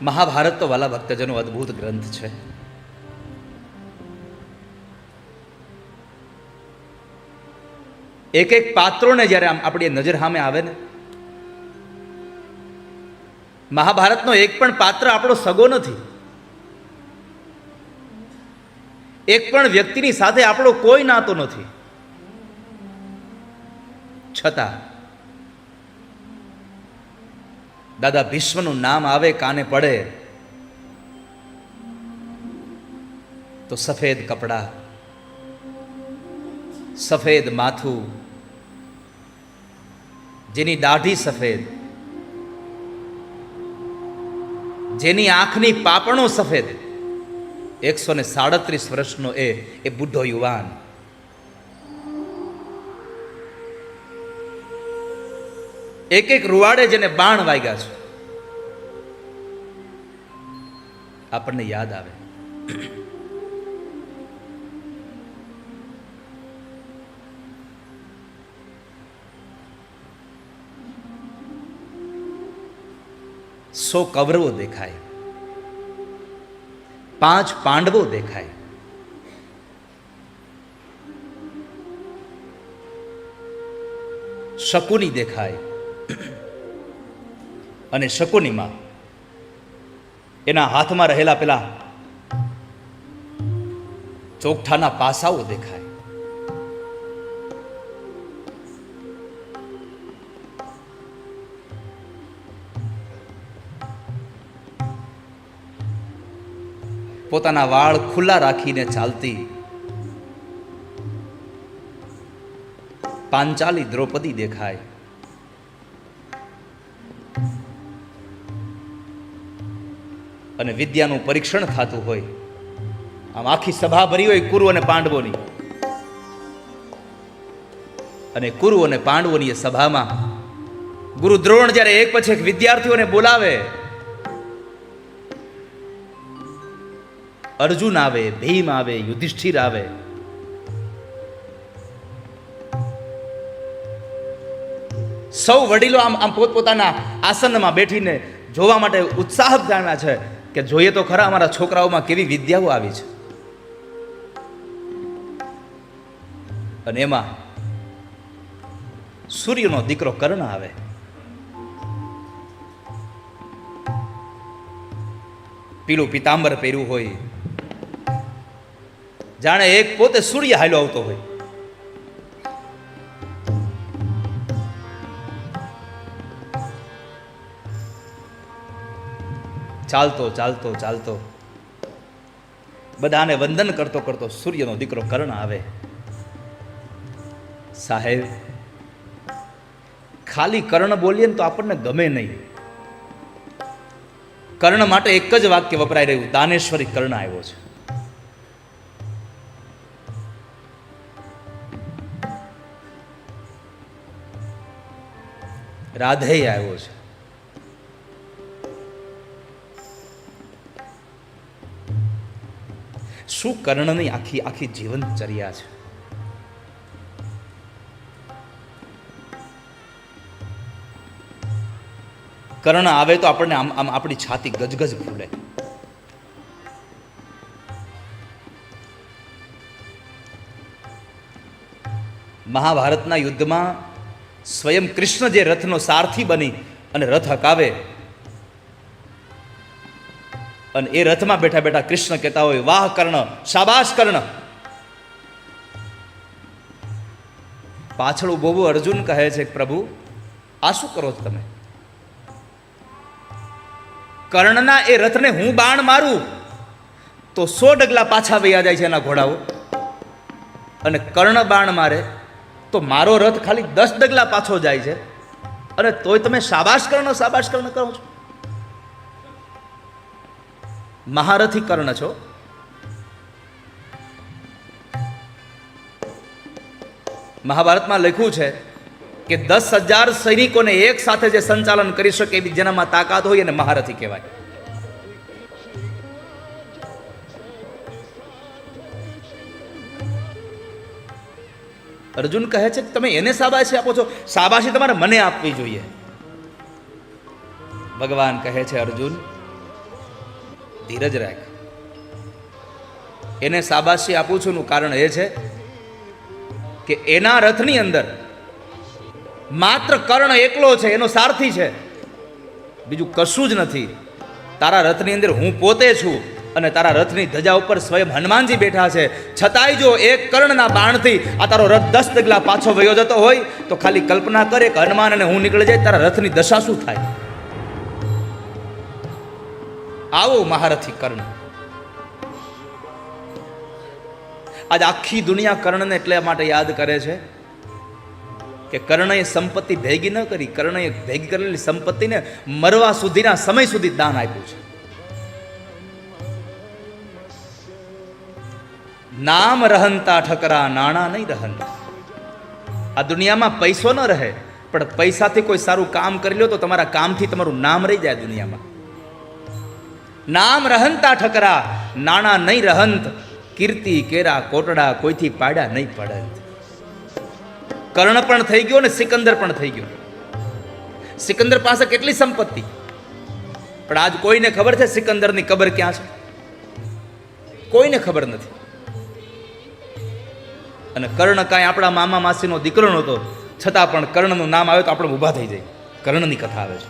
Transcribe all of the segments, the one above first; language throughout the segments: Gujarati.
મહાભારત તો વાલા ભક્તજનો અદ્ભુત ગ્રંથ છે. એક એક પાત્રોને જ્યારે આપણી નજર સામે આવે ને, મહાભારતનો એક પણ પાત્ર આપણો સગો નથી. એક પણ વ્યક્તિની સાથે આપણો કોઈ નાતો નથી. છતાં દાદા ભીષ્મનું નામ આવે, કાને પડે તો સફેદ કપડા, સફેદ માથું, જેની દાઢી સફેદ, જેની આંખની પાપણો સફેદ, 137 વર્ષનો એ બુઢો યુવાન એક એક રૂવાડે જેને બાણ વાગ્યા છે, આપણને યાદ આવે. સો કૌરવો દેખાય, 5 પાંડવો દેખાય, શકુની દેખાય. અને શકુનીમાં એના હાથમાં રહેલા પેલા ચોકઠાના પાસાઓ દેખાય. પોતાના વાળ ખુલ્લા રાખીને ચાલતી પાંચાલી દ્રૌપદી દેખાય. અને વિદ્યાનું પરીક્ષણ થતું હોય, આમ આખી સભા ભરી હોય કુરુ અને પાંડવોની, અને કુરુ અને પાંડવોની એ સભામાં ગુરુ દ્રોણ જ્યારે એક પછી એક વિદ્યાર્થીઓને બોલાવે, અર્જુન આવે, ભીમ આવે, યુધિષ્ઠિર આવે, સૌ વડીલો આમ પોતપોતાના આસનમાં બેઠીને જોવા માટે ઉત્સાહ જાણ્યા છે કે જોઈએ તો ખરા અમારા છોકરાઓમાં કેવી વિદ્યાઓ આવી છે. અને એમાં સૂર્યનો દીકરો કર્ણ આવે. પીળું પિતાંબર પહેર્યું હોય, જાણે એક પોતે સૂર્ય હાલ્યો આવતો હોય. ચાલતો ચાલતો ચાલતો બધાને વંદન કરતો કરતો સૂર્યનો દીકરો કર્ણ આવે. સાહેબ, ખાલી કર્ણ બોલીએ ને તો આપણને ગમે નહીં. કર્ણ માટે એક જ વાક્ય વપરાય રહ્યું, દાનેશ્વરી કર્ણ આવ્યો છે. રાધેય આવ્યો છે. શું કર્ણની આખી આખી જીવનચર્યા છે. કર્ણ આવે તો આપણને આમ આપણી છાતી ગજગજ ફૂલે. મહાભારતના યુદ્ધમાં સ્વયં કૃષ્ણ જે રથનો સારથી બની અને રથ હકાવે, અને એ રથમાં બેઠા બેઠા કૃષ્ણ કહેતા હોય, વાહ કર્ણ, શાબાશ કર્ણ. પાછળ ઉભો અર્જુન કહે છે, પ્રભુ આ શું કરો છો તમે? કર્ણના એ રથને હું બાણ મારું તો 100 ડગલા પાછા વયા જાય છે એના ઘોડાઓ, અને કર્ણ બાણ મારે તો મારો રથ ખાલી 10 ડગલા પાછો જાય છે, અને તોય તમે શાબાશ કર્ણ કરો છો. મહારથી કર્ણ છો. મહાભારતમાં લખ્યું છે કે 10,000 સૈનિકોને એક સાથે જે સંચાલન કરી શકે એવી જેનામાં તાકાત હોય એને મહારથી કહેવાય. અર્જુન કહે છે કે તમે એને શાબાશી આપો છો, શાબાશી તમારે મને આપવી જોઈએ. ભગવાન કહે છે, અર્જુન ધીરજ રાખ. એને શાબાશી આપું છું નું કારણ એ છે કે એના રથની અંદર માત્ર કર્ણ એકલો છે, એનો સારથી છે, બીજું કશું જ નથી. તારા રથની અંદર હું પોતે છું અને તારા રથની ધજા ઉપર સ્વયં હનુમાનજી બેઠા છે. છતાંય જો એક કર્ણના બાણથી આ તારો રથ 10 ડગલા પાછો વયો જતો હોય તો ખાલી કલ્પના કરે કે હનુમાન અને હું નીકળી જાય, તારા રથની દશા શું થાય. આવો મહારથી કર્ણ. આજ આખી દુનિયા કર્ણને એટલા માટે યાદ કરે છે કે કર્ણએ સંપત્તિ ભેગી ન કરી, કર્ણએ ભેગી કરેલી સંપત્તિને મરવા સુધીના સમય સુધી દાન આપ્યું છે. નામ રહનતા ઠકરા, નાણા નહીં રહનતા. આ દુનિયામાં પૈસો ન રહે, પણ પૈસાથી કોઈ સારું કામ કરી લો તો તમારા કામથી તમારું નામ રહી જાય દુનિયામાં. નામ રહનતા ઠકરા, નાણા નહીં રહંત, કીર્તિ કેરા કોટડા, કોઈથી પાડ્યા નહીં પડત. કર્ણ પણ થઈ ગયો ને સિકંદર પણ થઈ ગયો. સિકંદર પાસે કેટલી સંપત્તિ, પણ આજ કોઈને ખબર છે સિકંદરની કબર ક્યાં છે? કોઈને ખબર નથી. અને કર્ણ કાંઈ આપણા મામા માસીનો દીકરો નહોતો, છતાં પણ કર્ણનું નામ આવે તો આપણે ઊભા થઈ જાય. કર્ણની કથા આવે છે,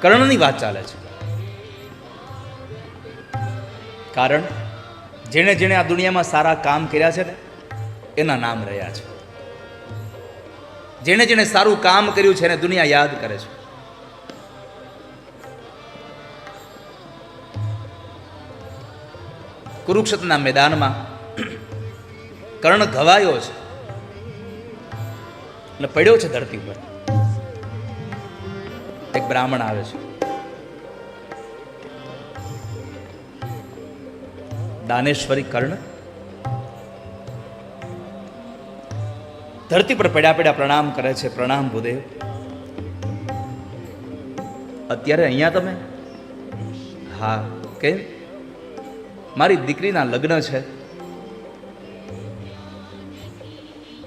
કર્ણની વાત ચાલે છે. કારણ જેણે જેણે આ દુનિયામાં સારા કામ કર્યા છે ને એના નામ રહ્યા છે. જેણે જેણે સારું કામ કર્યું છે એને દુનિયા યાદ કરે છે. કુરુક્ષેત્રના મેદાનમાં કર્ણ ઘવાયો છે એટલે પડ્યો છે ધરતી ઉપર. એક બ્રાહ્મણ આવે છે, દાનેશ્વરી કર્ણ ધરતી પર પડ્યા પડ્યા પ્રણામ કરે છે. પ્રણામ ભૂદેવ, અત્યારે અહીંયા તમે? હા. કેમ? મારી દીકરીના લગ્ન છે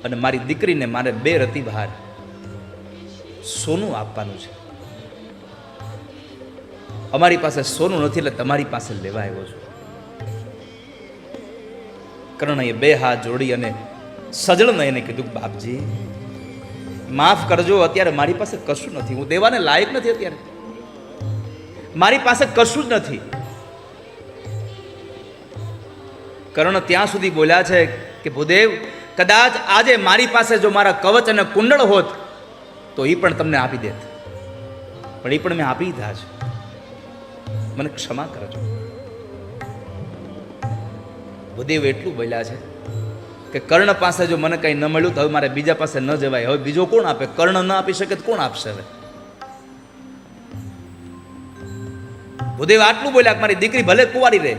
અને મારી દીકરીને મારે 2 રતી બહાર સોનું આપવાનું છે. અમારી પાસે સોનું નથી એટલે તમારી પાસે લેવા આવ્યો છું. કર્ણએ 2 હાથ જોડી અને સજળ નયને કીધું, બાપજી માફ કરજો, અત્યારે મારી પાસે કશું નથી, હું દેવાને લાયક નથી. અત્યારે મારી પાસે કશું જ નથી. કર્ણ ત્યાં સુધી બોલ્યા છે કે ભૂદેવ, કદાચ આજે મારી પાસે જો મારા કવચ અને કુંડળ હોત તો એ પણ તમને આપી દેત, પણ એ પણ મેં આપી દીધા છે, મને ક્ષમા કરજો. ભૂદેવ એટલું બોલ્યા છે કે કર્ણ પાસે જો મને કંઈ ન મળ્યું તો હવે મારે બીજા પાસે ન જવાય. હવે બીજો કોણ આપે? કર્ણ ન આપી શકે તો કોણ આપશે? હવે ભૂદેવ આટલું બોલ્યા કે મારી દીકરી ભલે કુંવારી રહે.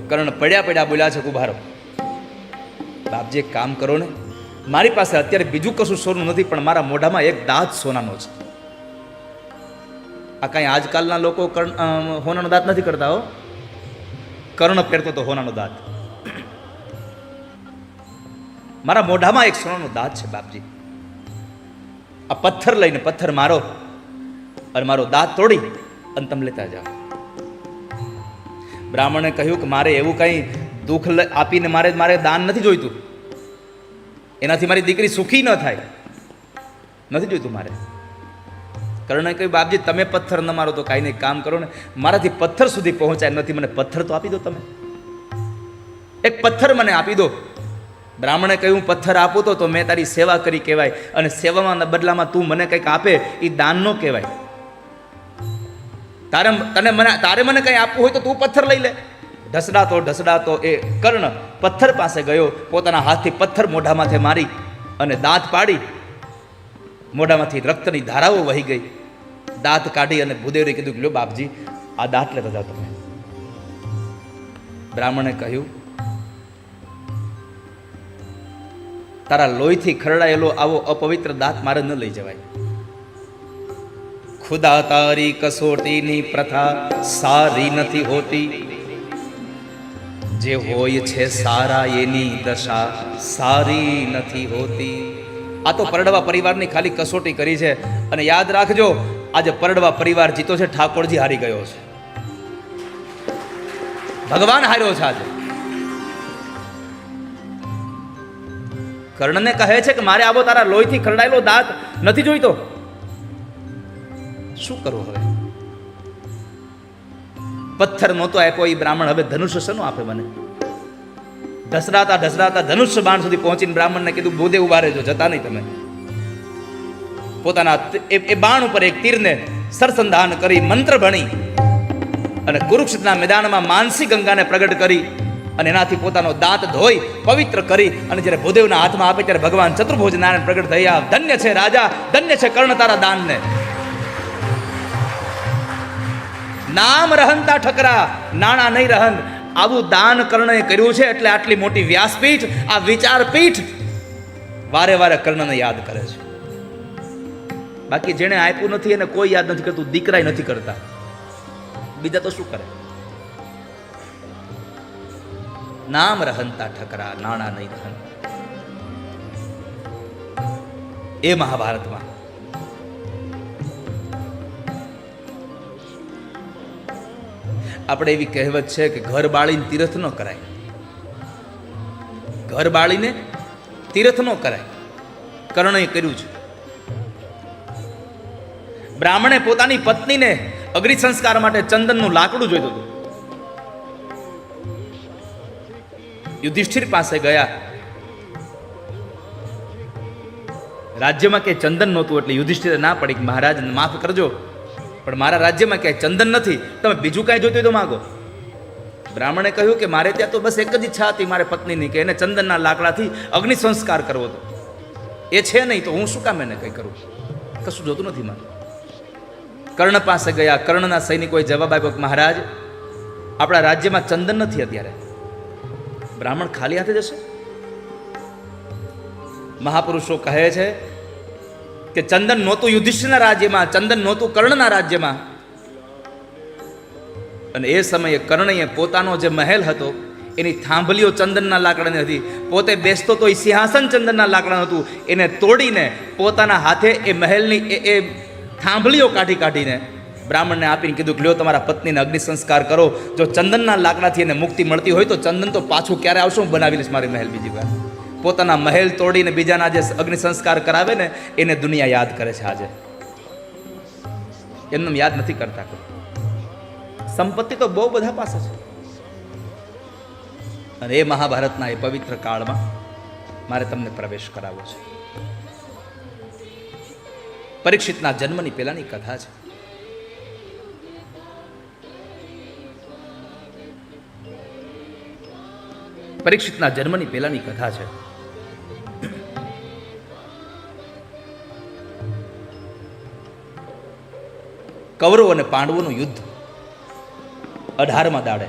કર્ણ પડ્યા પડ્યા બોલ્યા છે, ઉભારો બાપજી, એક કામ કરો ને, મારી પાસે અત્યારે બીજું કશું સોનું નથી, પણ મારા મોઢામાં એક દાંત સોનાનો છે. આ કાંઈ આજકાલના લોકો હોનાનો દાંત નથી કરતા હો. કર્ણ પહેરતો તો હોનાનો દાંત. મારા મોઢામાં એક સોનાનો દાંત છે બાપજી. આ પથ્થર લઈને પથ્થર મારો અને મારો દાંત તોડી અને તમે લેતા જાઓ. બ્રાહ્મણે કહ્યું કે મારે એવું કંઈ દુઃખ આપીને મારે દાન નથી જોઈતું, એનાથી મારી દીકરી સુખી ન થાય, નથી જોઈતું મારે. કર્ણએ કહ્યું, બાપજી તમે પથ્થર ન મારો તો કાંઈ નહીં, કામ કરો ને, મારાથી પથ્થર સુધી પહોંચાય નથી, મને પથ્થર તો આપી દો તમે, એક પથ્થર મને આપી દો. બ્રાહ્મણે કહ્યું, પથ્થર આપું તો મેં તારી સેવા કરી કહેવાય, અને સેવામાં બદલામાં તું મને કંઈક આપે એ દાન ન કહેવાય. તારે મને કંઈ આપવું હોય તો તું પથ્થર લઈ લે. ઢસડાતો એ કર્ણ પથ્થર પાસે ગયો, પોતાના હાથથી પથ્થર મોઢામાંથી મારી અને દાંત પાડી, મોઢામાંથી રક્તની ધારાઓ વહી ગઈ. દાંત કાઢી અને ભૂદેવને કીધું, લો બાપજી આ દાંત લેતા જાઓ તમે. બ્રાહ્મણે કહ્યું, તારા લોહીથી ખરડાયેલો આવો અપવિત્ર દાંત મારે ન લઈ જવાય. ખુદા તારી કસોટીની પ્રથા સારી નથી હોતી, જે હોય છે સારા એની દશા સારી નથી હોતી. આ તો પરડવા પરિવારની ખાલી કસોટી કરી છે, અને યાદ રાખજો આજે પરડવા પરિવાર જીતો છે, ઠાકોરજી હારી ગયો છે. ભગવાન હાર્યો છે આજે. કર્ણને કહે છે કે મારે આવો તારા લોહીથી ખરડાયેલો દાંત નથી જોઈતો. શું કરવું હવે? પથ્થર નહોતો આપ્યો એ બ્રાહ્મણ, હવે ધનુષ્ય શેનું આપે મને? ઢસડાતા ઢસડાતા ધનુષ્ય બાણ સુધી પહોંચીને બ્રાહ્મણને કીધું બોધે ઉભા રહેજો, જતા નહીં તમે. પોતાના એ બાણ ઉપર એક તીરને સરસંધાન કરી મંત્ર ભણી અને કુરુક્ષેત્રના મેદાનમાં માનસી ગંગાને પ્રગટ કરી અને એનાથી પોતાનો દાંત ધોઈ પવિત્ર કરી અને જ્યારે ભૂદેવના હાથમાં આપે ત્યારે ભગવાન ચતુર્ભુજ નારાયણ પ્રગટ થયા. ધન્ય છે રાજા, ધન્ય છે કર્ણ તારા દાનને. નામ રહંતા ઠકરા, નાણા નહીં રહન. આવું દાન કર્ણએ કર્યું છે એટલે આટલી મોટી વ્યાસપીઠ, આ વિચારપીઠ વારે વારે કર્ણને યાદ કરે છે. બાકી જેને આપ્યું નથી એને કોઈ યાદ નથી કરતું, દીકરાય નથી કરતા, બીજા તો શું કરે? નામ રહંતા ઠકરા, નાણા નહીં રહન. એ મહાભારતમાં આપણે એવી કહેવત છે કે ઘર બાળીને તીર્થ ન કરાય. ઘર બાળીને તીર્થ ન કરાય. કર્ણએ કર્યું છે. બ્રાહ્મણે પોતાની પત્નીને અગ્નિ સંસ્કાર માટે ચંદનનું લાકડું જોઈતું હતું. યુધિષ્ઠિર પાસે ગયા. રાજ્યમાં ક્યાંય ચંદન નહોતું એટલે યુધિષ્ઠિરે ના પડી કે મહારાજ માફ કરજો, પણ મારા રાજ્યમાં ક્યાંય ચંદન નથી, તમે બીજું કાંઈ જોઈતું હોય તો માગો. બ્રાહ્મણે કહ્યું કે મારે ત્યાં તો બસ એક જ ઈચ્છા હતી મારે પત્નીની, કે એને ચંદનના લાકડાથી અગ્નિ સંસ્કાર કરવો હતો. એ છે નહીં તો હું શું કામ એને કંઈ કરું? કશું જોતું નથી મારે. કર્ણ પાસે ગયા. કર્ણના સૈનિકોએ જવાબ આપ્યો કે મહારાજ આપણા રાજ્યમાં ચંદન નથી અત્યારે. બ્રાહ્મણ ખાલી હાથે જશે? મહાપુરુષો કહે છે કે ચંદન નહોતું યુધિષ્ઠિરના રાજ્યમાં, ચંદન નહોતું કર્ણના રાજ્યમાં. અને એ સમયે કર્ણએ પોતાનો જે મહેલ હતો એની થાંભલીઓ ચંદનના લાકડાની હતી. પોતે બેસતો તો એ સિંહાસન ચંદનના લાકડાનું હતું. એને તોડીને પોતાના હાથે એ મહેલની એ થાંભલીઓ કાઢીને બ્રાહ્મણને આપીને કીધું કે લ્યો તમારા પત્નીને અગ્નિ સંસ્કાર કરો. જો ચંદનના લાકડાથી એને મુક્તિ મળતી હોય તો ચંદન તો પાછું ક્યારે આવશે, હું બનાવી લઈશ મારી મહેલ બીજી વાર. પોતાના મહેલ તોડીને બીજાના જે અગ્નિ સંસ્કાર કરાવે ને એને દુનિયા યાદ કરે છે આજે. એમને યાદ નથી કરતા. સંપત્તિ તો બહુ બધા પાસે છે. અને એ મહાભારતના એ પવિત્ર કાળમાં મારે તમને પ્રવેશ કરાવવો છે. પરીક્ષિતના જન્મની પહેલાની કથા છે. પરીક્ષિતના જન્મની પહેલાની કથા છે. કૌરવ અને પાંડવોનું યુદ્ધ 18મા દાડે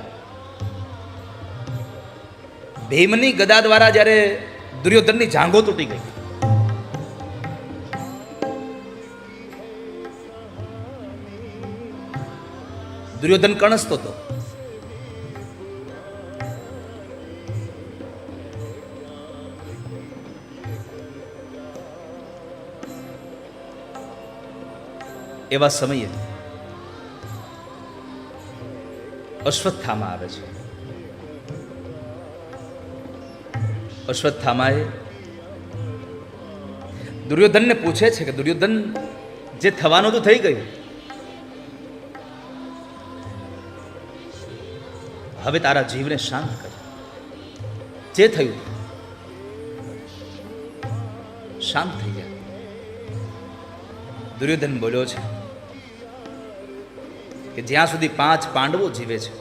ભીમની ગદા દ્વારા જ્યારે દુર્યોધનની જાંઘો તૂટી ગઈ. દુર્યોધન કણસતો હતો. એવા સમયે અશ્વત્થામા આવે છે. અશ્વત્થામાએ દુર્યોધનને પૂછે છે કે દુર્યોધન જે થવાનું તો થઈ ગયું, હવે તારા જીવને શાંત કર. જે થયું શાંત થઈ જાય. દુર્યોધન બોલ્યો છે કે જ્યાં સુધી 5 પાંડવો જીવે છે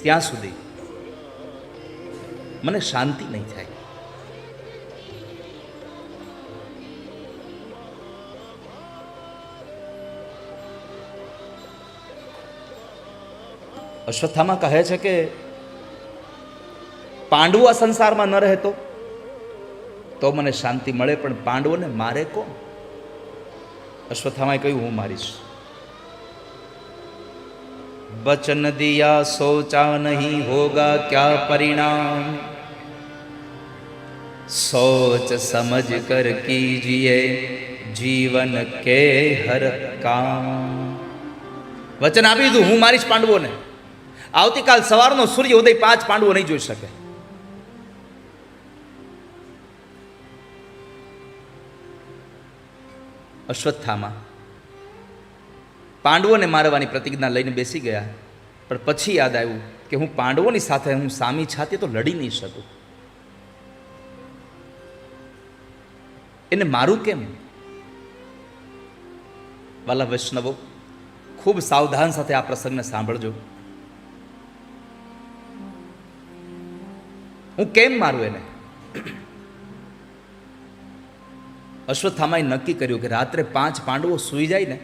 ત્યાં સુધી મને શાંતિ નહીં થાય. અશ્વત્થામા કહે છે કે પાંડવો આ સંસારમાં ન રહે તો મને શાંતિ મળે, પણ પાંડવોને મારે કોણ? અશ્વત્થામાએ કહ્યું હું મારીશ. वचन दिया सोचा नहीं होगा क्या परिणाम, सोच समझ कर कीजिए जीवन के हर काम. વચન આપી દીધું હું મારીશ પાંડવોને. આવતીકાલ સવારનો સૂર્ય ઉદય 5 પાંડવો નહીં જોઈ શકે. અશ્વત્થામા પાંડવોને મારવાની પ્રતિજ્ઞા લઈને બેસી ગયા, પણ પછી યાદ આવ્યું કે હું પાંડવોની સાથે હું સામી છાતી તો લડી નહીં શકું, એને મારું કેમ? વાલા વૈષ્ણવો, ખૂબ સાવધાન સાથે આ પ્રસંગને સાંભળજો. હું કેમ મારું એને? અશ્વત્થામાએ નક્કી કર્યું કે રાત્રે 5 પાંડવો સૂઈ જાય ને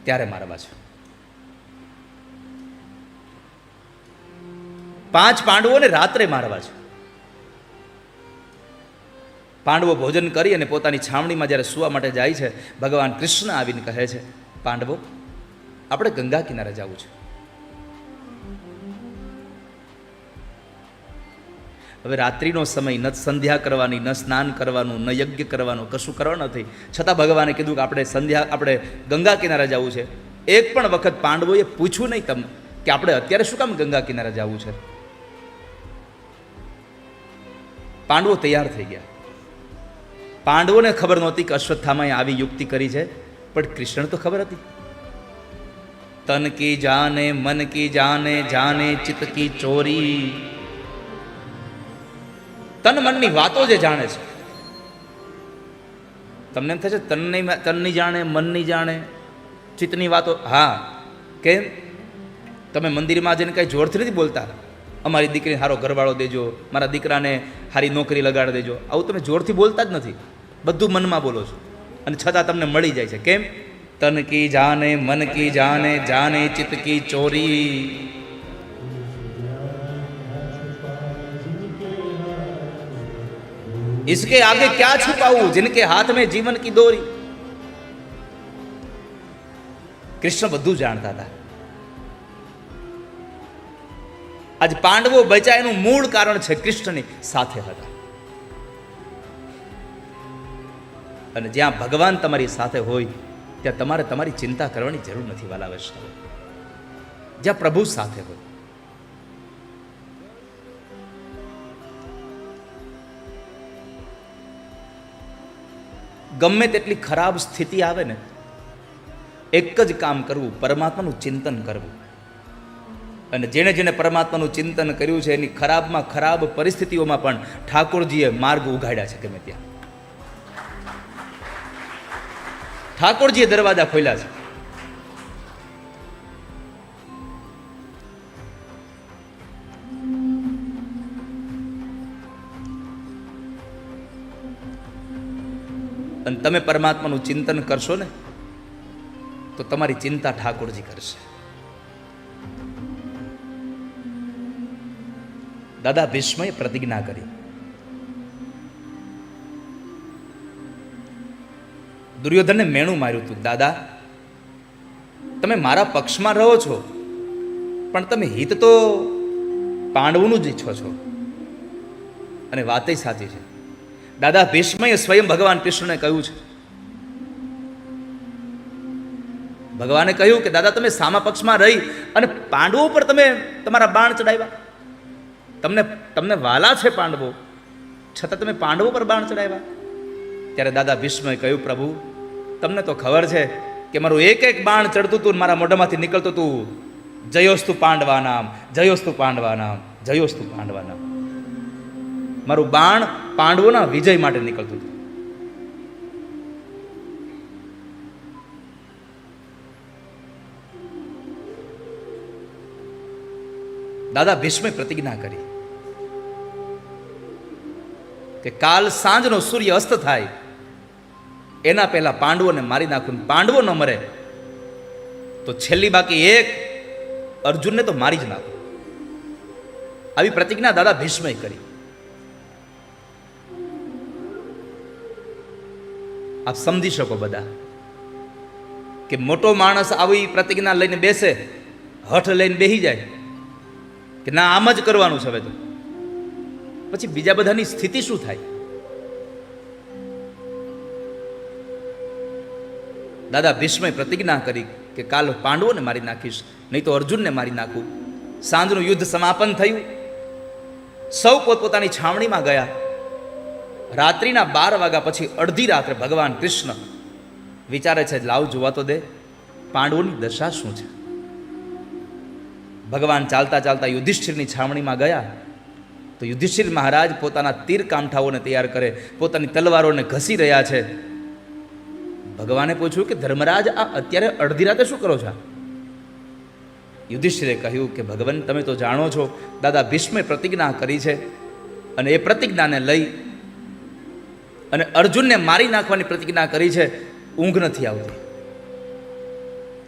ત્યારે મારવા છે. 5 પાંડવોને રાત્રે મારવા છે. પાંડવો ભોજન કરી અને પોતાની છાવણીમાં જ્યારે સૂવા માટે જાય છે, ભગવાન કૃષ્ણ આવીને કહે છે, પાંડવો, આપણે ગંગા કિનારે જવું છે. હવે રાત્રિનો સમય, ન સંધ્યા કરવાની, ન સ્નાન કરવાનું, ન યજ્ઞ કરવાનું, કશું કરવા નથી. છતાં ભગવાને કીધું કે આપણે ગંગા કિનારે જવું છે. એક પણ વખત પાંડવોએ પૂછ્યું નહીં તમને કે આપણે અત્યારે શું કામ ગંગા કિનારે જવું છે? પાંડવો તૈયાર થઈ ગયા. પાંડવોને ખબર નહોતી કે અશ્વત્થામાએ આવી યુક્તિ કરી છે, પણ કૃષ્ણ તો ખબર હતી. તન કી જાને મન કી જાને, જાને ચિત્ત કી ચોરી. તન મનની વાતો જે જાણે છે. તમને એમ થશે તન નહીં જાણે, મન નહીં જાણે, ચિત્તની વાતો. હા, કેમ? તમે મંદિરમાં જઈને કઈ જોરથી નથી બોલતા, અમારી દીકરીને સારો ઘરવાળો દેજો, મારા દીકરાને સારી નોકરી લગાડી દેજો. આવું તમે જોરથી બોલતા જ નથી, બધું મનમાં બોલો છો, અને છતાં તમને મળી જાય છે. કેમ? તન કી જાને મન કી જાને, જાને ચિત્ત કી ચોરી. इसके आगे क्या छुपाऊं, जिनके हाथ में जीवन की डोरी. કૃષ્ણ બધું જાણતા હતા. આજ પાંડવો બચ્યા એનું મૂળ કારણ છે કૃષ્ણની સાથે હતા. અને જ્યાં ભગવાન તમારી સાથે હોય ત્યાં તમારે તમારી ચિંતા કરવાની જરૂર નથી વાલા વૈષ્ણવો. જ્યાં પ્રભુ સાથે હોય. ગમે તેટલી ખરાબ સ્થિતિ આવે ને, એક જ કામ કરવું, પરમાત્માનું ચિંતન કરવું. અને જેણે જેણે પરમાત્માનું ચિંતન કર્યું છે એની ખરાબમાં ખરાબ પરિસ્થિતિઓમાં પણ ઠાકોરજીએ માર્ગ ઉઘાડ્યા છે. ગમે ત્યાં ઠાકોરજીએ દરવાજા ખોલ્યા છે. અને તમે પરમાત્માનું ચિંતન કરશો ને તો તમારી ચિંતા ઠાકોરજી કરશે. દાદા ભીષ્મએ પ્રતિજ્ઞા કરી. દુર્યોધનને મેણું માર્યું હતું, દાદા તમે મારા પક્ષમાં રહો છો, પણ તમે હિત તો પાંડવોનું જ ઈચ્છો છો. અને વાત સાચી છે. દાદા ભીષ્મએ સ્વયં ભગવાન કૃષ્ણને કહ્યું છે. ભગવાને કહ્યું કે દાદા તમે સામા પક્ષમાં રહી અને પાંડવો પર તમે તમારા બાણ ચડાવ્યા. તમને વાલા છે પાંડવો, છતાં તમે પાંડવો પર બાણ ચડાવ્યા. ત્યારે દાદા ભીષ્મએ કહ્યું, પ્રભુ તમને તો ખબર છે કે મારું એક એક બાણ ચડતું હતું, મારા મોઢામાંથી નીકળતું હતું, જયોસ્તુ પાંડવાનામ, જયોસ્તુ પાંડવાનામ, જયોસ્તુ પાંડવાનામ. મારું બાણ પાંડવોના વિજય માટે નીકળતું હતું. દાદા ભીષ્મે પ્રતિજ્ઞા કરી કે કાલ સાંજનો સૂર્ય અસ્ત થાય એના પહેલા પાંડવોને મારી નાખું. પાંડવો ન મરે તો છેલ્લી બાકી એક અર્જુનને તો મારી જ નાખું. આવી પ્રતિજ્ઞા દાદા ભીષ્મે કરી. આપ સમજી શકો બધા કે મોટો માણસ આવી પ્રતિજ્ઞા લઈને બેસે, હઠ લઈને બેસી જાય કે ના આમ જ કરવાનું છે હવે, તો પછી બીજા બધાની સ્થિતિ શું થાય? દાદા ભીષ્મે પ્રતિજ્ઞા કરી કે કાલ પાંડવોને મારી નાખીશ, નહીં તો અર્જુનને મારી નાખું. સાંજનું યુદ્ધ સમાપન થયું, સૌ પોતપોતાની છાવણીમાં ગયા. રાત્રિના 12 વાગ્યા પછી અડધી રાત્રે ભગવાન કૃષ્ણ વિચારે છે, લાવ જોવા તો દે પાંડવોની દશા શું છે. ભગવાન ચાલતા ચાલતા યુધિષ્ઠિરની છાવણીમાં ગયા તો યુધિષ્ઠિર મહારાજ પોતાના તીર કામઠાઓને તૈયાર કરે, પોતાની તલવારોને ઘસી રહ્યા છે. ભગવાને પૂછ્યું કે ધર્મરાજ, આ અત્યારે અડધી રાતે શું કરો છો? યુધિષ્ઠિરે કહ્યું કે ભગવાન, તમે તો જાણો છો, દાદા ભીષ્મે પ્રતિજ્ઞા કરી છે અને એ પ્રતિજ્ઞાને લઈ અને અર્જુનને મારી નાખવાની પ્રતિજ્ઞા કરી છે. ઊંઘ નથી આવતી,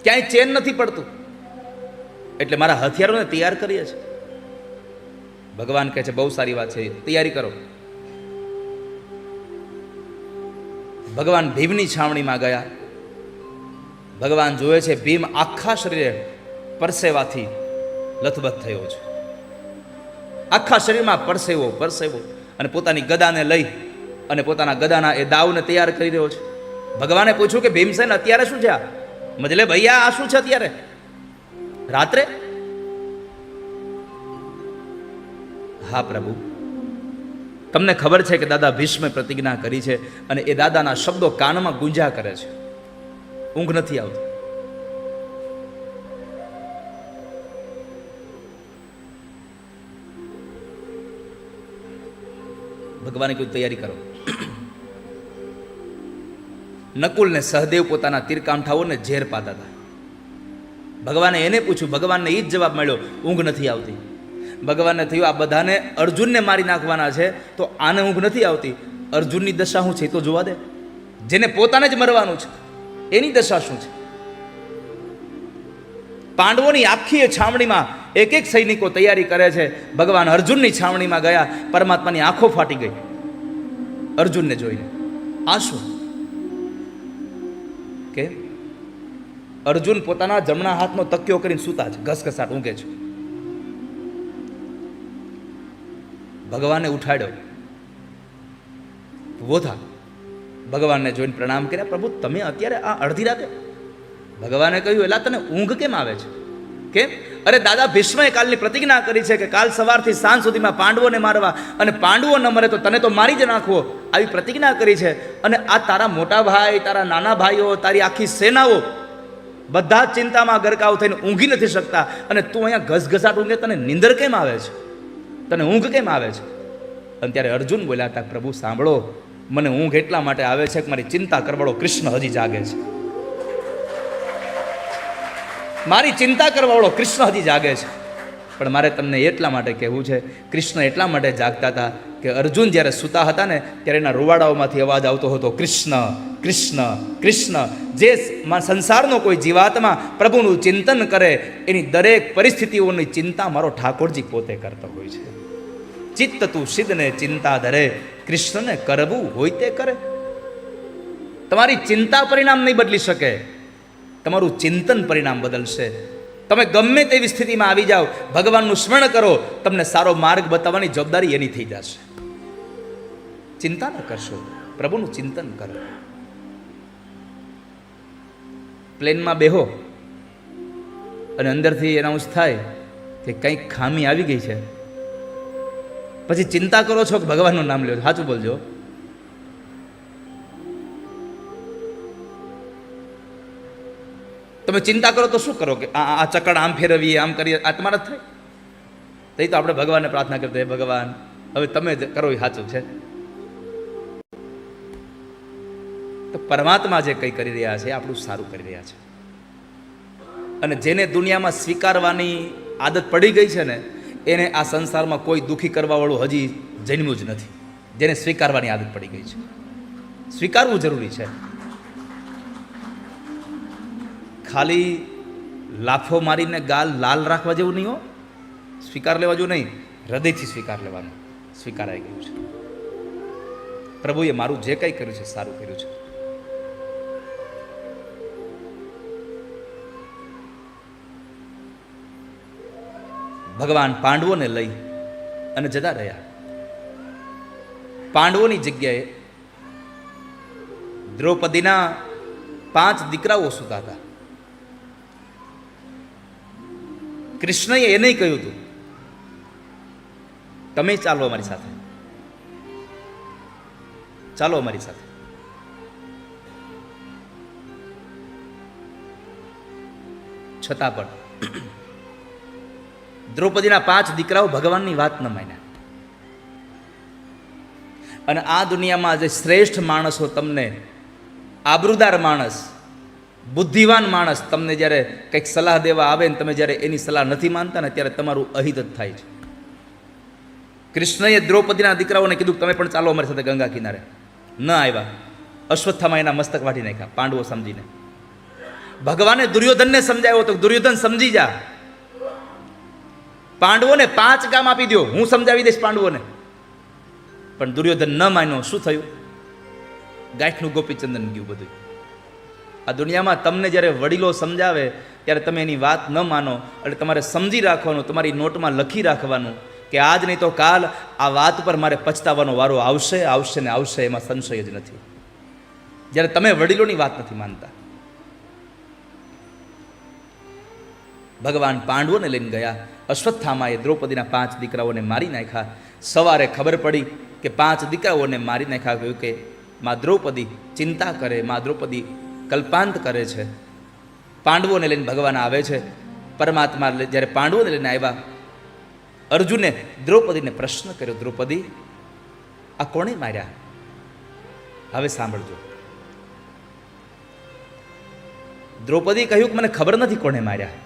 ક્યાંય ચેન નથી પડતું, એટલે મારા હથિયારોને તૈયાર કરીએ છે. ભગવાન કહે છે, બહુ સારી વાત છે, તૈયારી કરો. ભગવાન ભીમની છાવણીમાં ગયા. ભગવાન જોવે છે ભીમ આખા શરીરે પરસેવાથી લથબથ થયો છે, આખા શરીરમાં પરસેવો પરસેવો, અને પોતાની ગદાને લઈ અને પોતાના ગદાના એ દાવને તૈયાર કરી રહ્યો છે. ભગવાને પૂછ્યું કે ભીમસેન, અત્યારે શું છે? આ મજલે ભૈયા, આ શું છે અત્યારે રાત્રે? હા પ્રભુ, તમને ખબર છે કે દાદા ભીષ્મે પ્રતિજ્ઞા કરી છે અને એ દાદાના શબ્દો કાનમાં ગુંજા કરે છે, ઊંઘ નથી આવતી. ભગવાને કહ્યું, તૈયારી કરો. નકુલ ને સહદેવ પોતાના તીરકામઠાઓને ઝેર પાતા હતા. ભગવાને એને પૂછ્યું, ભગવાનને એ જ જવાબ મળ્યો, ઊંઘ નથી આવતી. ભગવાનને થયું, આ બધાને અર્જુનને મારી નાખવાના છે, તો આને ઊંઘ નથી આવતી. અર્જુનની દશા શું છે એ તો જોવા દે, જેને પોતાને જ મરવાનું છે એની દશા શું છે. પાંડવોની આખી છાવણીમાં એક એક સૈનિકો તૈયારી કરે છે. ભગવાન અર્જુનની છાવણીમાં ગયા, પરમાત્માની આંખો ફાટી ગઈ અર્જુનને જોઈને. આ શું? કે અર્જુન પોતાના જમણા હાથનો તકિયો કરીને સૂતા છે, ઘસઘસાટ ઊંઘે છે. ભગવાને ઉઠાડ્યો, ઉભો થા. ભગવાનને જોઈને પ્રણામ કર્યા, પ્રભુ તમે અત્યારે આ અડધી રાતે? ભગવાને કહ્યું, એલા તને ઊંઘ કેમ આવે છે? કેમ? અરે દાદા ભીષ્મએ કાલની પ્રતિજ્ઞા કરી છે કે કાલ સવારથી સાંજ સુધીમાં પાંડવોને મારવા, અને પાંડવો ન મરે તો તને તો મારી જ નાખવો, આવી પ્રતિજ્ઞા કરી છે. અને આ તારા મોટા ભાઈ, તારા નાના ભાઈઓ, તારી આખી સેનાઓ બધા જ ચિંતામાં ગરકાવ થઈને ઊંઘી નથી શકતા, અને તું અહીંયા ઘસઘસાટ ઊંઘે, તને નિંદર કેમ આવે છે? તને ઊંઘ કેમ આવે છે? અને ત્યારે અર્જુન બોલ્યા હતા, પ્રભુ સાંભળો, મને ઊંઘ એટલા માટે આવે છે કે મારી ચિંતા કરવાળો કૃષ્ણ હજી જાગે છે. મારી ચિંતા કરવાવાળો કૃષ્ણ હજી જાગે છે. પણ મારે તમને એટલા માટે કહેવું છે, કૃષ્ણ એટલા માટે જાગતા હતા કે અર્જુન જ્યારે સૂતા હતા ને ત્યારે એના રૂવાડાઓમાંથી અવાજ આવતો હતો, કૃષ્ણ કૃષ્ણ કૃષ્ણ. જે સંસારનો કોઈ જીવાત્મા પ્રભુનું ચિંતન કરે એની દરેક પરિસ્થિતિઓની ચિંતા મારો ઠાકોરજી પોતે કરતો હોય છે. ચિત્ત તું સિદ્ધને ચિંતા ધરે, કૃષ્ણને કરવું હોય તે કરે. તમારી ચિંતા પરિણામ નહીં બદલી શકે, તમારું ચિંતન પરિણામ બદલશે. તમે ગમે તેવી સ્થિતિમાં આવી જાઓ, ભગવાનનું સ્મરણ કરો, તમને સારો માર્ગ બતાવવાની જવાબદારી એની થઈ જશે. ચિંતા ન કરશો, પ્રભુનું ચિંતન કરો. પ્લેનમાં બેહો અને અંદરથી એનાઉન્સ થાય કે કંઈક ખામી આવી ગઈ છે, પછી ચિંતા કરો છો કે ભગવાનનું નામ લ્યો. સાચું બોલજો. તમે ચિંતા કરો તો શું કરો કે આ ચકડ આમ ફેરવીએ, આમ કરીએ, આ તમારા જ થાય. તો આપણે ભગવાનને પ્રાર્થના કરતા, હે ભગવાન હવે તમે જ કરો એ સાચું છે. તો પરમાત્મા જે કંઈ કરી રહ્યા છે આપણું સારું કરી રહ્યા છે. અને જેને દુનિયામાં સ્વીકારવાની આદત પડી ગઈ છે ને, એને આ સંસારમાં કોઈ દુઃખી કરવાવાળું હજી જન્મ્યું જ નથી. જેને સ્વીકારવાની આદત પડી ગઈ છે, સ્વીકારવું જરૂરી છે. ખાલી લાફો મારીને ગાલ લાલ રાખવા જેવું નહીં હો, સ્વીકાર લેવા જેવું નહીં, હૃદયથી સ્વીકાર લેવાનું. સ્વીકારાઈ ગયું છે, પ્રભુએ મારું જે કંઈ કર્યું છે સારું કર્યું છે. ભગવાન પાંડવોને લઈ અને જતા રહ્યા. પાંડવોની જગ્યાએ દ્રૌપદીના 5 દીકરાઓ સૂતા હતા. કૃષ્ણએ એ નહીં કહ્યું હતું, તમે ચાલો અમારી સાથે, ચાલો અમારી સાથે. છતાં પણ દ્રૌપદીના 5 દીકરાઓ ભગવાનની વાત ન માન્યા. અને આ દુનિયામાં જે શ્રેષ્ઠ માણસો, તમને આબરૂદાર માણસ, બુદ્ધિવાન માણસ તમને જ્યારે કંઈક સલાહ દેવા આવે ને તમે જ્યારે એની સલાહ નથી માનતા ને ત્યારે તમારું અહિત જ થાય છે. કૃષ્ણએ દ્રૌપદીના દીકરાઓને કીધું તમે પણ ચાલો અમારી સાથે ગંગા કિનારે. ન આવ્યા. અશ્વત્થામાં એના મસ્તક વાટી નાખ્યા પાંડવો સમજીને. ભગવાને દુર્યોધનને સમજાવ્યો તો દુર્યોધન સમજી જા, પાંડવોને 5 ગામ આપી દો, હું સમજાવી દઈશ પાંડવોને. પણ દુર્યોધન ન માન્યો. શું થયું? ગાંઠનું ગોપીચંદન ગયું બધું. આ દુનિયામાં તમને જ્યારે વડીલો સમજાવે ત્યારે તમે એની વાત ન માનો. એટલે તમારે સમજી રાખવાનું, તમારી નોટમાં લખી રાખવાનું કે આજ નહીં તો કાલ આ વાત પર મારે પછતાવાનો વારો આવશે, આવશે ને આવશે, એમાં સંશય જ નથી. જ્યારે તમે વડીલોની વાત નથી માનતા. ભગવાન પાંડવોને લઈને ગયા. અશ્વત્થામાએ દ્રૌપદીના 5 દીકરાઓને મારી નાખ્યા. સવારે ખબર પડી કે 5 દીકરાઓને મારી નાખ્યા. કહ્યું કે મા દ્રૌપદી ચિંતા કરે, મા દ્રૌપદી કલ્પાંત કરે છે. પાંડવોને લઈને ભગવાન આવે છે. પરમાત્મા જ્યારે પાંડવોને લઈને આવ્યા, અર્જુને દ્રૌપદીને પ્રશ્ન કર્યો, દ્રૌપદી આ કોણે માર્યા? હવે સાંભળજો. દ્રૌપદી કહ્યું કે મને ખબર નથી કોણે માર્યા,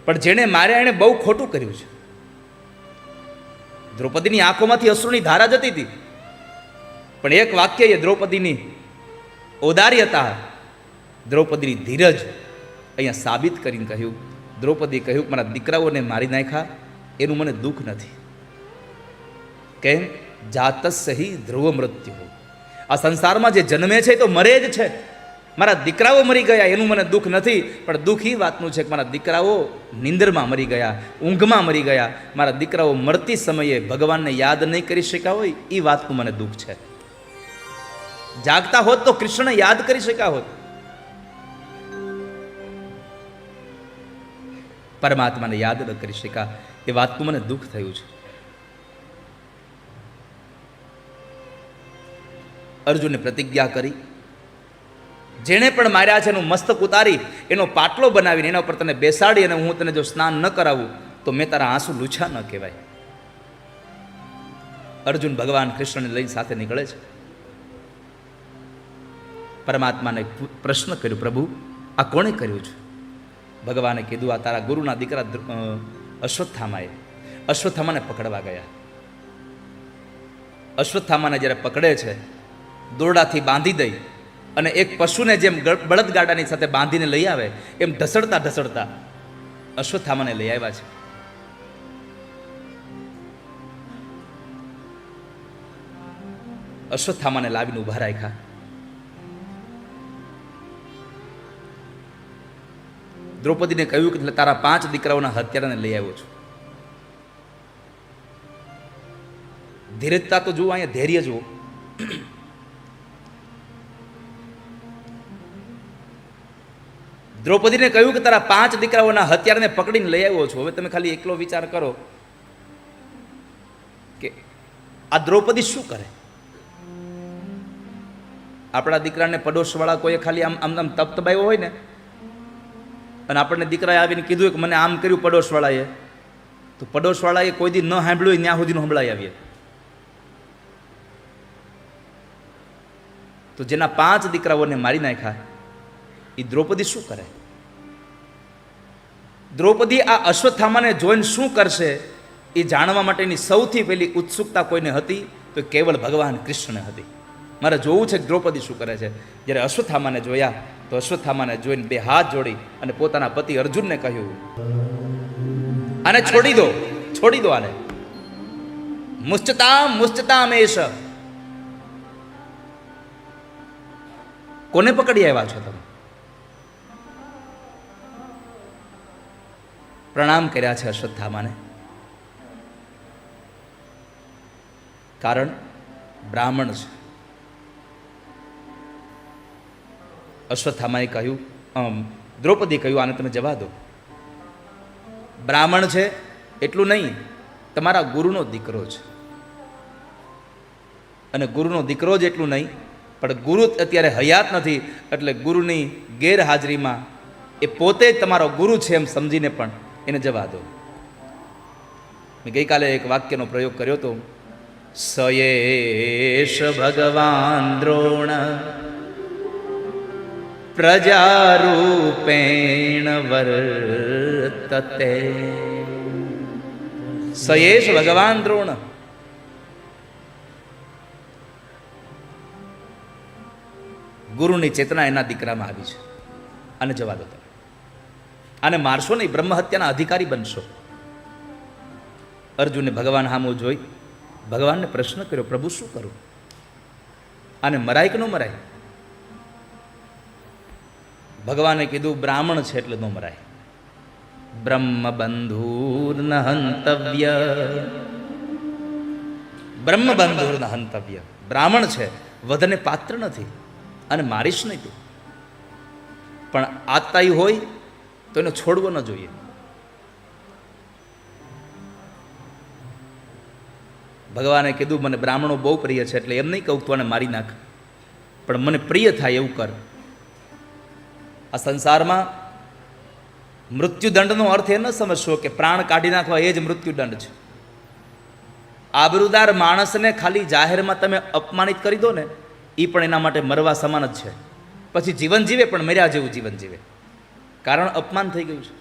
પણ જેણે માર્યા એણે બહુ ખોટું કર્યું છે. દ્રૌપદીની આંખોમાંથી અશ્રુની ધારા જતી હતી, પણ એક વાક્ય એ દ્રૌપદીની ઔદાર્યતા, દ્રૌપદીની ધીરજ અહીંયા સાબિત કરીને કહ્યું. દ્રૌપદી કહ્યું મારા દીકરાઓને મારી નાખ્યા એનું મને દુઃખ નથી. કેમ? જાતસ્ય હિ ધ્રુવ મૃત્યુ. આ સંસારમાં જે જન્મે છે તો મરે જ છે. મારા દીકરાઓ મરી ગયા એનું મને દુઃખ નથી, પણ દુઃખ એ વાતનું છે કે મારા દીકરાઓ નિંદરમાં મરી ગયા, ઊંઘમાં મરી ગયા. મારા દીકરાઓ મરતી સમયે ભગવાનને યાદ નહીં કરી શક્યા હોય એ વાતનું મને દુઃખ છે. જાગતા હોત તો કૃષ્ણને યાદ કરી શક્યા હોત. પરમાત્માને યાદ ન કરી શક્યા એ વાતનું મને દુઃખ થયું છે. અર્જુને પ્રતિજ્ઞા કરી, જેણે પણ માર્યા છે એનું મસ્તક ઉતારી એનો પાટલો બનાવીને એના ઉપર તને બેસાડી અને હું તને જો સ્નાન ન કરાવું તો મેં તારા આંસુ લૂછા ન કહેવાય. અર્જુન ભગવાન કૃષ્ણને લઈને સાથે નીકળે છે. પરમાત્માને પ્રશ્ન કર્યો, પ્રભુ આ કોણે કર્યું છે? ભગવાને કીધું આ તારા ગુરુના દીકરા અશ્વત્થામાએ. અશ્વત્થામાને પકડવા ગયા. અશ્વત્થામાને જ્યારે પકડે છે, દોરડાથી બાંધી દઈ અને એક પશુને જેમ બળદગાડાની સાથે બાંધીને લઈ આવે એમ ઢસડતા ઢસડતા અશ્વત્થામાને લઈ આવ્યા છે. અશ્વત્થામાને લાવીને ઉભા રાખ્યા. દ્રૌપદીને કહ્યું કે તારા 5 દીકરાઓના હત્યારાને લઈ આવ્યો છું. ધીરજતા તો જુઓ, અહીંયા ધૈર્ય જુઓ. દ્રૌપદીને કહ્યું કે તારા 5 દીકરાઓના હત્યારાને પકડીને લઈ આવ્યો છું. હવે તમે ખાલી એકલો વિચાર કરો કે આ દ્રૌપદી શું કરે? આપણા દીકરાને પડોશવાળા કોઈ ખાલી આમ આમ આમ તપતબાયો હોય ને, અને આપણને દીકરાએ આવીને કીધું કે મને આમ કર્યું પડોશવાળાએ, તો પડોશવાળાએ કોઈ દી ન સાંભળ્યું ત્યાં સુધીનું સંભળાઈ આવીએ. તો જેના 5 દીકરાઓને મારી નાખ્યા એ દ્રૌપદી શું કરે? દ્રૌપદી આ અશ્વત્થામાને જોઈને શું કરશે એ જાણવા માટેની સૌથી પહેલી ઉત્સુકતા કોઈને હતી તો કેવળ ભગવાન કૃષ્ણને હતી. મારે જોવું છે કે દ્રૌપદી શું કરે છે. જ્યારે અશ્વત્થામાને જોયા તો અશ્વત્થામાને જોઈને 2 હાથ જોડી અને પોતાના પતિ અર્જુનને કહ્યું, આને છોડી દો, છોડી દો આને. મુશ્ચતામ મુશ્ચતામ એશ. કોને પકડી આવ્યા છો તમે? પ્રણામ કર્યા છે અશ્વત્થામાને. કારણ બ્રાહ્મણ છે. અશ્વત્થામાએ કહ્યું, દ્રૌપદી કહ્યું આને તમે જવા દો. બ્રાહ્મણ છે એટલું નહીં, તમારા ગુરુનો દીકરો છે. અને ગુરુનો દીકરો જ એટલું નહીં, પણ ગુરુ અત્યારે હયાત નથી, એટલે ગુરુની ગેરહાજરીમાં એ પોતે જ તમારો ગુરુ છે એમ સમજીને પણ એને જવા દો. મેં ગઈકાલે એક વાક્યનો પ્રયોગ કર્યો હતો, સયેશ ભગવાન દ્રોણ પ્રજારૂપેણ વર્તતે. સયેશ ભગવાન દ્રોણ, ગુરુની ચેતના એના દીકરામાં આવી છે. અને જવા દો તમે, આને મારશો નહીં, બ્રહ્મ હત્યાના અધિકારી બનશો. અર્જુને ભગવાન સામું જોઈ ભગવાનને પ્રશ્ન કર્યો, પ્રભુ શું કરું? આને મરાય કે ન મરાય? ભગવાને કીધું બ્રાહ્મણ છે એટલે ન મરાય. બ્રહ્મ બંધુર ન હંતવ્ય, બ્રહ્મ બંધુર ન હંતવ્ય. બ્રાહ્મણ છે, વધને પાત્ર નથી, અને મારીશ નહીં તું. પણ આતાઈ હોય તો એને છોડવો ન જોઈએ. ભગવાને કીધું મને બ્રાહ્મણો બહુ પ્રિય છે, એટલે એમ નહીં કહું તું આને મારી નાખ, પણ મને પ્રિય થાય એવું કર. આ સંસારમાં મૃત્યુદંડનો અર્થ એ ન સમજશો કે પ્રાણ કાઢી નાખવા એ જ મૃત્યુદંડ છે. આબરૂદાર માણસને ખાલી જાહેરમાં તમે અપમાનિત કરી દો ને, એ પણ એના માટે મરવા સમાન જ છે. પછી જીવન જીવે પણ મર્યા જેવું જીવન જીવે, કારણ અપમાન થઈ ગયું છે.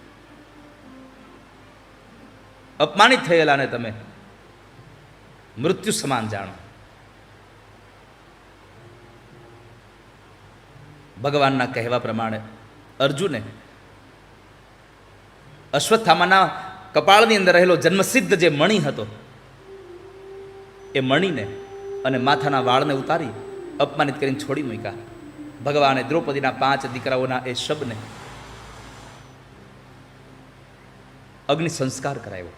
અપમાનિત થયેલાને તમે મૃત્યુ સમાન જાણો. ભગવાનના કહેવા પ્રમાણે અર્જુને અશ્વત્થામાના કપાળની અંદર રહેલો જન્મસિદ્ધ જે મણિ હતો, એ મણિને અને માથાના વાળને ઉતારી અપમાનિત કરીને છોડી મૂક્યા. ભગવાને દ્રૌપદીના 5 દીકરાઓના એ શબને અગ્નિ સંસ્કાર કરાયો.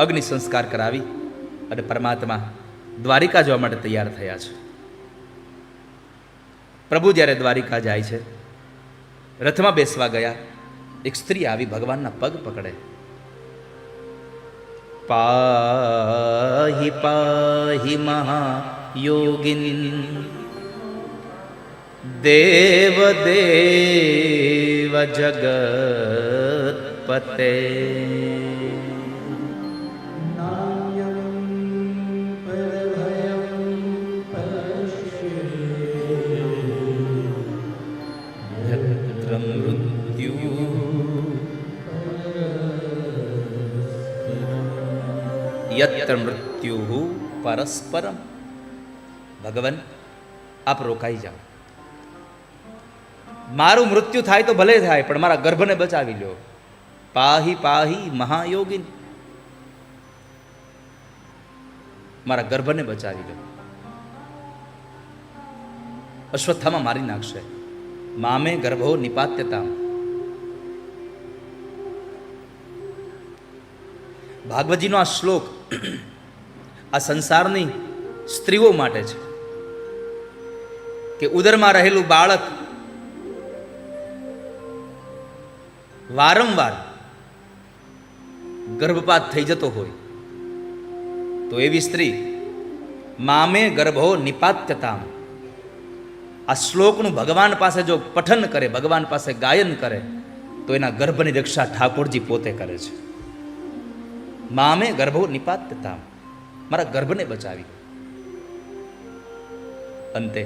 અગ્નિ સંસ્કાર કરાવી અને પરમાત્મા દ્વારિકા જવા માટે તૈયાર થયા છે. પ્રભુ જ્યારે દ્વારિકા જાય છે, રથમાં બેસવા ગયા, એક સ્ત્રી આવી ભગવાનના પગ પકડે. પાહિ પાહિ મહાયોગિન દેવ દેવ જગતપતે. યત્ર મૃત્યુ પરસ્પરમ. ભગવાન આપ રોકાઈ જાઓ, મારું મૃત્યુ થાય તો ભલે થાય, પણ મારા ગર્ભને બચાવી લો. પાહી પાહી મહાયોગિન, મારા ગર્ભને બચાવી લો. અશ્વત્થામાં મારી નાખશે. મામે ગર્ભો નિપાત્યતા. ભાગવતજીનો આ શ્લોક આ સંસારની સ્ત્રીઓ માટે છે કે ઉદરમાં રહેલું બાળક વારંવાર ગર્ભપાત થઈ જતો હોય તો એવી સ્ત્રી મામે ગર્ભો નિપાત્યતા, આ શ્લોકનું ભગવાન પાસે જો પઠન કરે, ભગવાન પાસે ગાયન કરે, તો એના ગર્ભની રક્ષા ઠાકોરજી પોતે કરે છે. મામે ગર્ભો નિપાત્યતા, મારા ગર્ભને બચાવી. અંતે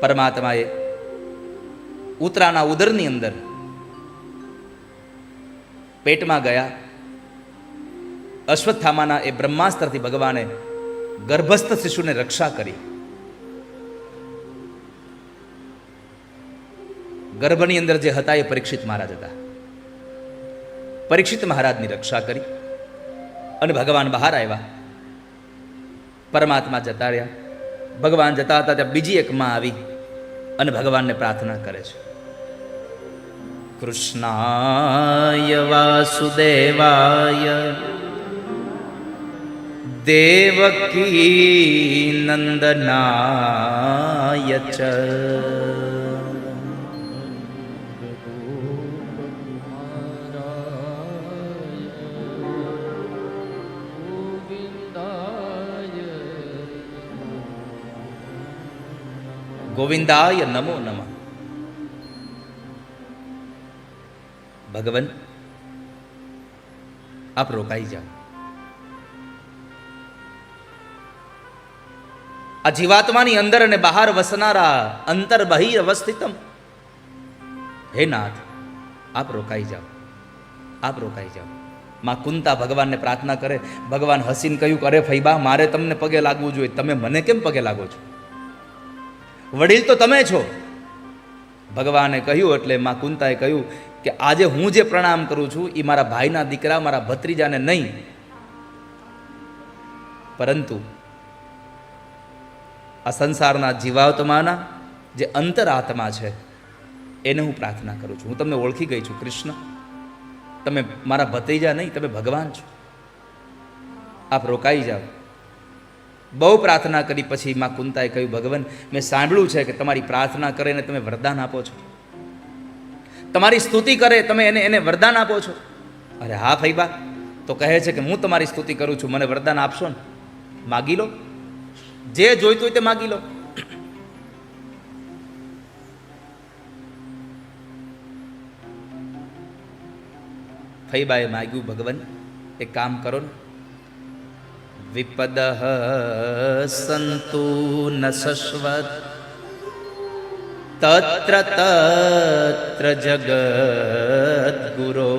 પરમાત્માએ ઉતરાના ઉદરની અંદર પેટમાં ગયા. અશ્વત્થામાના એ બ્રહ્માસ્ત્રથી ભગવાને ગર્ભસ્થ શિશુને રક્ષા કરી. ગર્ભની અંદર જે હતા એ પરીક્ષિત મહારાજ હતા. પરીક્ષિત મહારાજની રક્ષા કરી અને ભગવાન બહાર આવ્યા. પરમાત્મા જતા રહ્યા. ભગવાન જતા હતા ત્યાં બીજી એક માં આવી અને ભગવાનને પ્રાર્થના કરે છે, કૃષ્ણાય વાસુદેવાય દેવકી નંદનાય ચ ગોવિંદાય નમો નમઃ. ભગવાન આપ રોકાઈ જાઓ. આ જીવાત્માની અંદર અને બહાર વસનારા અંતર બહિર અવસ્થિતમ, હે નાથ આપ રોકાઈ જાઓ, આપ રોકાઈ જાઓ. માં કુંતા ભગવાનને પ્રાર્થના કરે. ભગવાન હસીને કહ્યું, અરે ફૈબા, મારે તમને પગે લાગવું જોઈએ, તમે મને કેમ પગે લાગો છો? વડીલ તો તમે છો. ભગવાને કહ્યું એટલે માં કુંતાએ કહ્યું કે આજે હું જે પ્રણામ કરું છું એ મારા ભાઈના દીકરા, મારા ભત્રીજાને નહીં, પરંતુ આ સંસારના જીવાત્માના જે અંતરાત્મા છે એને હું પ્રાર્થના કરું છું. હું તમને ઓળખી ગઈ છું કૃષ્ણ, તમે મારા ભત્રીજા નહીં, તમે ભગવાન છો. આપ રોકાઈ જાઓ. બહુ પ્રાર્થના કરી પછી માં કુંતાએ કહ્યું, ભગવાન મેં સાંભળ્યું છે કે તમારી પ્રાર્થના કરીને તમે વરદાન આપો છો, તમારી સ્તુતિ કરે તમે એને વરદાન આપો છો. અરે હા ફૈબા, તો કહે છે કે હું તમારી સ્તુતિ કરું છું, મને વરદાન આપશો ને? માગી લો, જે જોઈતું હોય તે માગી લો. ફૈબાએ માગ્યું, ભગવાન એક કામ કરો ને, વિપદઃ સંતુ ન શશ્વત તત્ર તત્ર જગત ગુરો